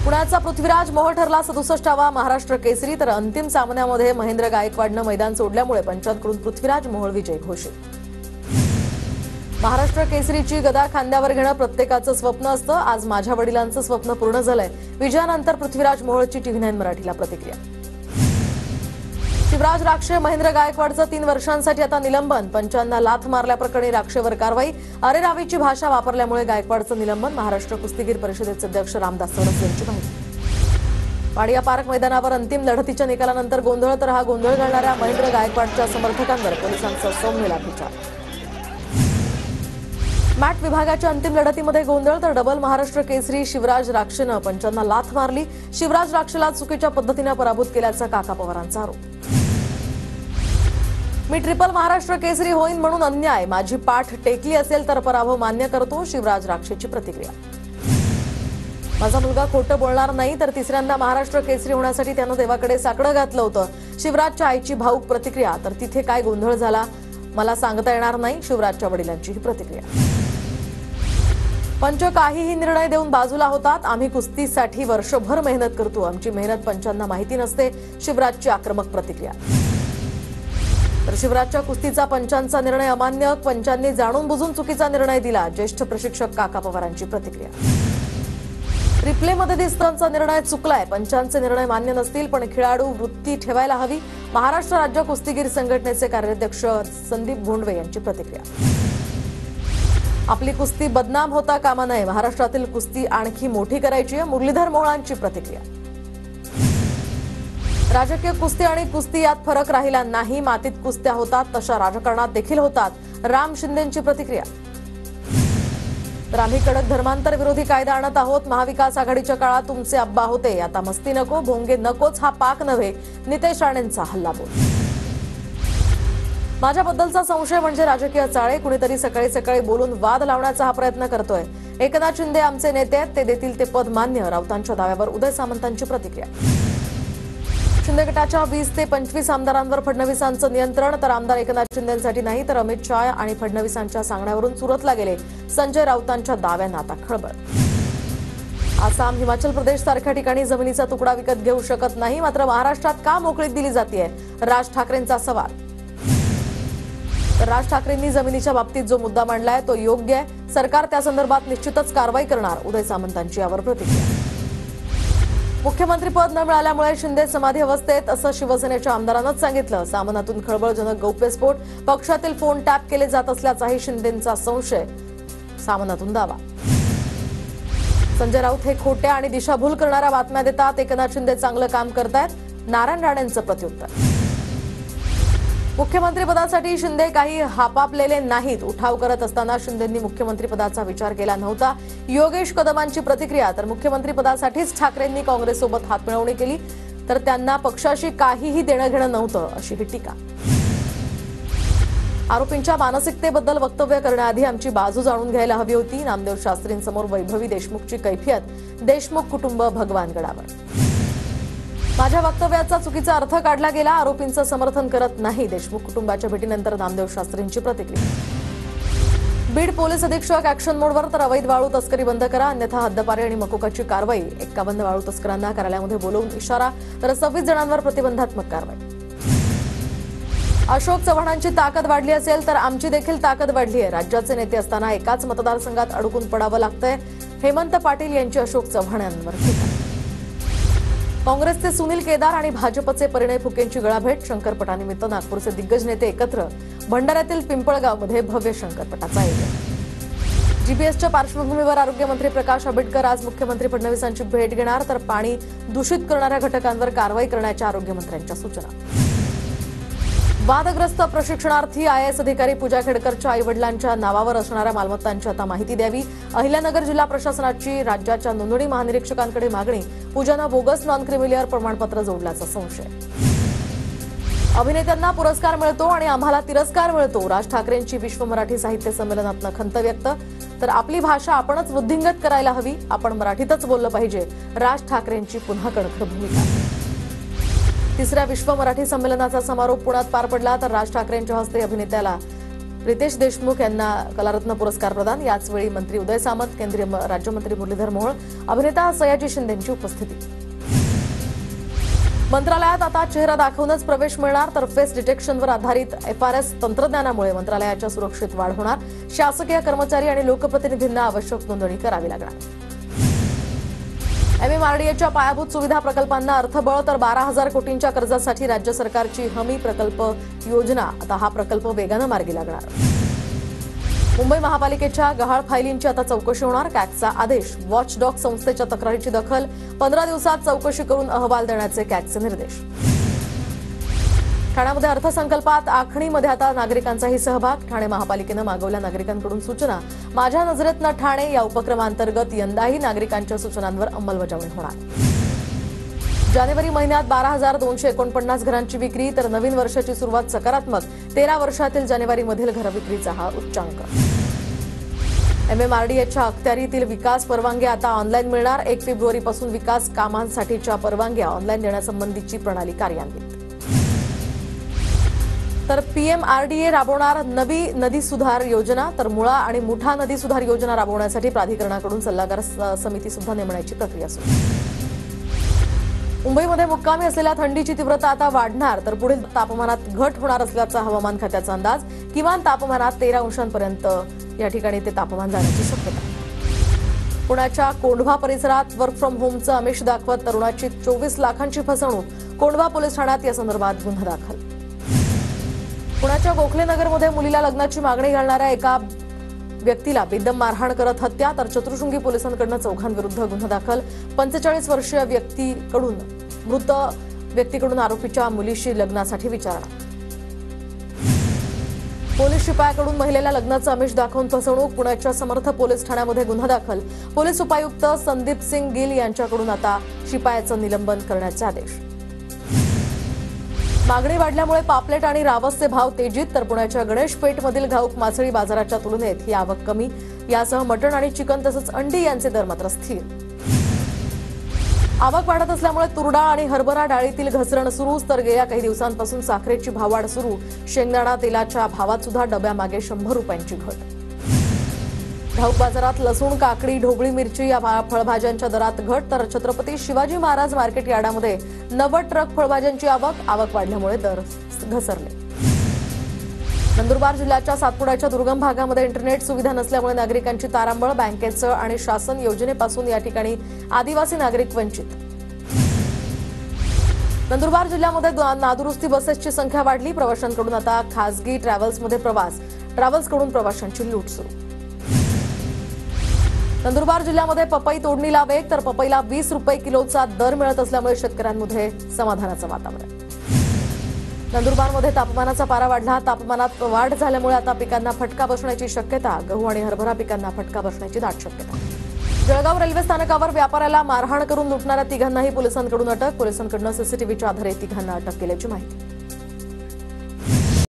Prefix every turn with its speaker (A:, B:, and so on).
A: पुण्याचा पृथ्वीराज मोहोळ ठरला 67वा महाराष्ट्र केसरी, तर अंतिम सामन्यामध्ये महेंद्र गायकवाडनं मैदान सोडल्यामुळे पंचांकडून पृथ्वीराज मोहोळ विजयी घोषित। महाराष्ट्र केसरीची गदा खांद्यावर घेणं प्रत्येकाचं स्वप्न असतं। आज माझ्या वडिलांचं स्वप्न पूर्ण झालंय। विजयानंतर पृथ्वीराज मोहोळची TV9 मराठीला प्रतिक्रिया। शिवराज राक्षे महेंद्र गायकवाडचं 3 वर्षांसाठी आता निलंबन। पंचांना लाथ मारल्याप्रकरणी राक्षेवर कारवाई। अरेरावीची भाषा वापरल्यामुळे गायकवाडचं निलंबन। महाराष्ट्र कुस्तीगीर परिषदेचे अध्यक्ष रामदास तडस यांची माहिती। पाडिया पार्क मैदानावर अंतिम लढतीच्या निकालानंतर गोंधळ, तर हा गोंधळ घालणाऱ्या महेंद्र गायकवाडच्या समर्थकांवर पोलिसांचा सौम्य लाठीचार्ज। मॅट विभागाच्या अंतिम लढतीमध्ये गोंधळ, तर डबल महाराष्ट्र केसरी शिवराज राक्षेनं पंचांना लाथ मारली। शिवराज राक्षेला चुकीच्या पद्धतीने पराभूत केल्याचा काका पवारांचा आरोप। मी ट्रिपल महाराष्ट्र केसरी होईन म्हणून अन्याय, माझी पाठ टेकली असेल तर पराभव मान्य करतो। शिवराज राक्षेची प्रतिक्रिया। माझा मुलगा खोटं बोलणार नाही, तर तिसऱ्यांदा महाराष्ट्र केसरी होण्यासाठी त्यानं देवाकडे साकडं घातलं होतं। शिवराजच्या आईची भाऊक प्रतिक्रिया। तर तिथे काय गोंधळ झाला मला सांगता येणार नाही। शिवराजच्या वडिलांची ही प्रतिक्रिया। पंच काहीही निर्णय देऊन बाजूला होतात। आम्ही कुस्तीसाठी वर्षभर मेहनत करतो, आमची मेहनत पंचांना माहिती नसते। शिवराजची आक्रमक प्रतिक्रिया। तर शिवराजच्या कुस्तीचा पंचांचा निर्णय अमान्य, पंचांनी जाणून बुजून चुकीचा निर्णय दिला। ज्येष्ठ प्रशिक्षक काका पवारांची प्रतिक्रिया। रिप्लेमध्ये दिसतांचा निर्णय चुकलाय, पंचांचे निर्णय मान्य नसतील पण खेळाडू वृत्ती ठेवायला हवी। महाराष्ट्र राज्य कुस्तीगीर संघटनेचे कार्याध्यक्ष संदीप भोंडवे यांची प्रतिक्रिया। आपली कुस्ती बदनाम होता कामा नये, महाराष्ट्रातील कुस्ती आणखी मोठी करायची आहे। मुरलीधर मोहोळांची प्रतिक्रिया। राजकीय कुस्ती आणि कुस्ती यात फरक राहिला नाही, मातीत कुस्त्या होतात तशा राजकारणात देखील होतात। राम शिंदेंची प्रतिक्रिया। तर आम्ही कडक धर्मांतर विरोधी कायदा आणत आहोत। महाविकास आघाडीच्या काळात तुमचे अब्बा होते, आता मस्ती नको, भोंगे नकोच, हा पाक नव्हे। नितेश राणेंचा हल्लाबोल। माझ्याबद्दलचा संशय म्हणजे राजकीय चाळे, कुणीतरी सकाळी सकाळी बोलून वाद लावण्याचा हा प्रयत्न करतोय। एकनाथ शिंदे आमचे नेते आहेत, ते देतील ते पद मान्य। राऊतांच्या दाव्यावर उदय सामंतांची प्रतिक्रिया। शिंदे गटाच्या 20 ते 25 आमदारांवर फडणवीसांचं नियंत्रण, तर आमदार एकनाथ शिंदेंसाठी नाही तर अमित शहा आणि फडणवीसांच्या सांगण्यावरून सुरतला गेले। संजय राऊतांच्या दाव्यांना आता खळबळ। आसाम, हिमाचल प्रदेश सारख्या ठिकाणी जमिनीचा तुकडा विकत घेऊ शकत नाही, मात्र महाराष्ट्रात का मोकळीक दिली जाते? राज ठाकरेंचा सवाल। तर राज ठाकरेंनी जमिनीच्या बाबतीत जो मुद्दा मांडलाय तो योग्य आहे, सरकार त्या संदर्भात निश्चितच कारवाई करणार। उदय सामंतांची यावर प्रतिक्रिया। मुख्यमंत्रीपद न मिळाल्यामुळे शिंदे समाधी अवस्थेत, असं शिवसेनेच्या आमदारांनाच सांगितलं। सामनातून खळबळजनक गौप्यस्फोट, पक्षातील फोन टॅप केले जात असल्याचाही शिंदेंचा संशय, सामनातून दावा। संजय राऊत हे खोट्या आणि दिशाभूल करणाऱ्या बातम्या देतात, एकनाथ शिंदे चांगलं काम करतायत। नारायण राणेंचं प्रत्युत्तर। मुख्यमंत्रीपदासाठी शिंदे काही हापापलेले नाहीत, उठाव करत असताना शिंदेंनी मुख्यमंत्रीपदाचा विचार केला नव्हता। योगेश कदमांची प्रतिक्रिया। तर मुख्यमंत्रीपदासाठीच ठाकरेंनी काँग्रेससोबत हातमिळवणी केली, तर त्यांना पक्षाशी काहीही देणं घेणं नव्हतं, अशी ही टीका। आरोपींच्या मानसिकतेबद्दल वक्तव्य करण्याआधी आमची बाजू जाणून घ्यायला हवी होती। नामदेव शास्त्रींसमोर वैभवी देशमुखची कैफियत, देशमुख कुटुंब भगवानगडावर। माझ्या वक्तव्याचा चुकीचा अर्थ काढला गेला, आरोपींचं समर्थन करत नाही। देशमुख कुटुंबाच्या भेटीनंतर नामदेव शास्त्रींची प्रतिक्रिया। बीड पोलीस अधीक्षक ऍक्शन मोडवर, तर अवैध वाळू तस्करी बंद करा अन्यथा हद्दपारी आणि मकोकाची कारवाई। 51 वाळू तस्करांना कार्यालयामध्ये बोलवून इशारा, तर 26 जणांवर प्रतिबंधात्मक कारवाई। अशोक चव्हाणांची ताकद वाढली असेल तर आमची देखील ताकद वाढली आहे। राज्याचे नेते असताना एकाच मतदारसंघात अडकून पडावं लागतंय। हेमंत पाटील यांची अशोक चव्हाण यांवर टीका। काँग्रेसचे सुनील केदार आणि भाजपचे परिणय फुकेंची गळाभेट, शंकरपटानिमित्त नागपूरचे दिग्गज नेते एकत्र। भंडाऱ्यातील पिंपळगावमध्ये भव्य शंकरपटाचं आयोजन। जीपीएसच्या पार्श्वभूमीवर आरोग्यमंत्री प्रकाश आंबेडकर आज मुख्यमंत्री फडणवीसांची भेट घेणार, तर पाणी दूषित करणाऱ्या घटकांवर कारवाई करण्याच्या आरोग्यमंत्र्यांच्या सूचना। वादग्रस्त प्रशिक्षणार्थी आयएएस अधिकारी पूजा खेडकरच्या आईवडिलांच्या नावावर असणाऱ्या मालमत्तांची आता माहिती द्यावी। अहिल्यानगर जिल्हा प्रशासनाची राज्याच्या नोंदणी महानिरीक्षकांकडे मागणी। पूजानं बोगस नॉन क्रिमिलियर प्रमाणपत्र जोडल्याचा संशय। अभिनेत्यांना पुरस्कार मिळतो आणि आम्हाला तिरस्कार मिळतो, राज ठाकरेंची विश्व मराठी साहित्य संमेलनातनं खंत व्यक्त। तर आपली भाषा आपणच वृद्धिंगत करायला हवी, आपण मराठीतच बोललं पाहिजे, राज ठाकरेंची पुन्हा कणखर भूमिका। तिसऱ्या विश्व मराठी संमेलनाचा समारोप पुण्यात पार पडला, तर राज ठाकरेंच्या हस्ते अभिनेत्याला रितेश देशमुख यांना कलारत्न पुरस्कार प्रदान। याचवेळी मंत्री उदय सामंत, केंद्रीय राज्यमंत्री मुरलीधर मोहोळ, अभिनेता सयाजी शिंदेंची उपस्थिती। मंत्रालयात आता चेहरा दाखवूनच प्रवेश मिळणार, तर फेस डिटेक्शनवर आधारित FRS तंत्रज्ञानामुळे मंत्रालयाच्या सुरक्षेत वाढ होणार। शासकीय कर्मचारी आणि लोकप्रतिनिधींना आवश्यक नोंदणी करावी लागणार। MMRDAच्या पायाभूत सुविधा प्रकल्पांना अर्थबळ, तर 12,000 कोटींच्या कर्जासाठी राज्य सरकारची हमी प्रकल्प योजना। आता हा प्रकल्प वेगानं मार्गी लागणार। मुंबई महापालिकेच्या गहाळ फायलींची आता चौकशी होणार। कॅगचा आदेश, वॉचडॉग संस्थेच्या तक्रारीची दखल, 15 दिवसात चौकशी करून अहवाल देण्याचे कॅगचे निर्देश। ठाण्यामध्ये अर्थसंकल्पात आखणीमध्ये आता नागरिकांचाही सहभाग। ठाणे महापालिकेनं मागवल्या नागरिकांकडून सूचना। माझ्या नजरेतनं ठाणे या उपक्रमांतर्गत यंदाही नागरिकांच्या सूचनांवर अंमलबजावणी होणार। जानेवारी महिन्यात 12,249 घरांची विक्री, तर नवीन वर्षाची सुरुवात सकारात्मक। 13 वर्षातील जानेवारीमधील घरविक्रीचा हा उच्चांक। MMRDAच्या अखत्यारीतील विकास परवानग्या आता ऑनलाईन मिळणार। 1 फेब्रुवारीपासून विकास कामांसाठीच्या परवानग्या ऑनलाईन देण्यासंबंधीची प्रणाली कार्यान्वित। तर PMRDA राबवणार नवी नदी सुधार योजना, तर मुळा आणि मुठा नदी सुधार योजना राबवण्यासाठी प्राधिकरणाकडून सल्लागार समिती सुद्धा नेमण्याची प्रक्रिया सुरू। मुंबईमध्ये मुक्कामी असलेल्या थंडीची तीव्रता आता वाढणार, तर पुढील तापमानात घट होणार असल्याचा हवामान खात्याचा अंदाज। किमान तापमानात 13 अंशांपर्यंत या ठिकाणी ते तापमान जाण्याची शक्यता। पुण्याच्या कोंढवा परिसरात वर्क फ्रॉम होमचं आमिष दाखवत तरुणाची 24 लाखांची फसवणूक। कोंढवा पोलीस ठाण्यात या संदर्भात गुन्हा दाखल। पुण्याच्या गोखलेनगरमध्ये मुलीला लग्नाची मागणी घालणाऱ्या एका व्यक्तीला बेदम मारहाण करत हत्या, तर चतुर्शृंगी पोलिसांकडून चौघांविरुद्ध गुन्हा दाखल। 45 वर्षीय मृत व्यक्तीकडून आरोपीच्या मुलीशी लग्नासाठी विचारणा। पोलीस शिपायाकडून महिलेला लग्नाचं आमिष दाखवून फसवणूक। पुण्याच्या समर्थ पोलीस ठाण्यामध्ये गुन्हा दाखल। पोलीस उपायुक्त संदीप सिंग गिल यांच्याकडून आता शिपायाचं निलंबन करण्याचे आदेश। मागणी वाढल्यामुळे पापलेट आणि रावसचे भाव तेजीत, तर पुण्याच्या गणेश पेठमधील घाऊक मासळी बाजाराच्या तुलनेत ही आवक कमी। यासह मटण आणि चिकन तसंच अंडी यांचे दर मात्र स्थिर। आवक वाढत असल्यामुळे तुरडाळ आणि हरभरा डाळीतील घसरण सुरूच, तर गेल्या काही दिवसांपासून साखरेची भाववाढ सुरू। शेंगदाणा तेलाच्या भावात सुद्धा डब्यामागे 100 रुपयांची घट। घाऊक बाजारात लसूण, काकडी, ढोबळी मिरची या फळभाज्यांच्या दरात घट, तर छत्रपती शिवाजी महाराज मार्केट यार्डामध्ये 90 ट्रक फळभाज्यांची आवक वाढल्यामुळे दर घसरले। नंदुरबार जिल्ह्याच्या सातपुड्याच्या दुर्गम भागामध्ये इंटरनेट सुविधा नसल्यामुळे नागरिकांची तारांबळ। बँकेचं आणि शासन योजनेपासून या ठिकाणी आदिवासी नागरिक वंचित। नंदुरबार जिल्ह्यामध्ये नादुरुस्ती बसेसची संख्या वाढली। प्रवाशांकडून आता खासगी ट्रॅव्हल्समध्ये प्रवास, ट्रॅव्हल्सकडून प्रवाशांची लूट सुरू। नंदुरबार जिल्ह्यामध्ये पपई तोडणीला वेग, तर पपईला 20 रुपये किलोचा दर मिळत असल्यामुळे शेतकऱ्यांमध्ये समाधानाचं वातावरण। नंदुरबारमध्ये तापमानाचा पारा वाढला। तापमानात वाढ झाल्यामुळे आता पिकांना फटका बसण्याची शक्यता। गहू आणि हरभरा पिकांना फटका बसण्याची दाट शक्यता। जळगाव रेल्वे स्थानकावर व्यापाऱ्याला मारहाण करून लुटणाऱ्या तिघांनाही पोलिसांकडून अटक। पोलिसांकडून CCTVच्या आधारे तिघांना अटक केल्याची माहिती।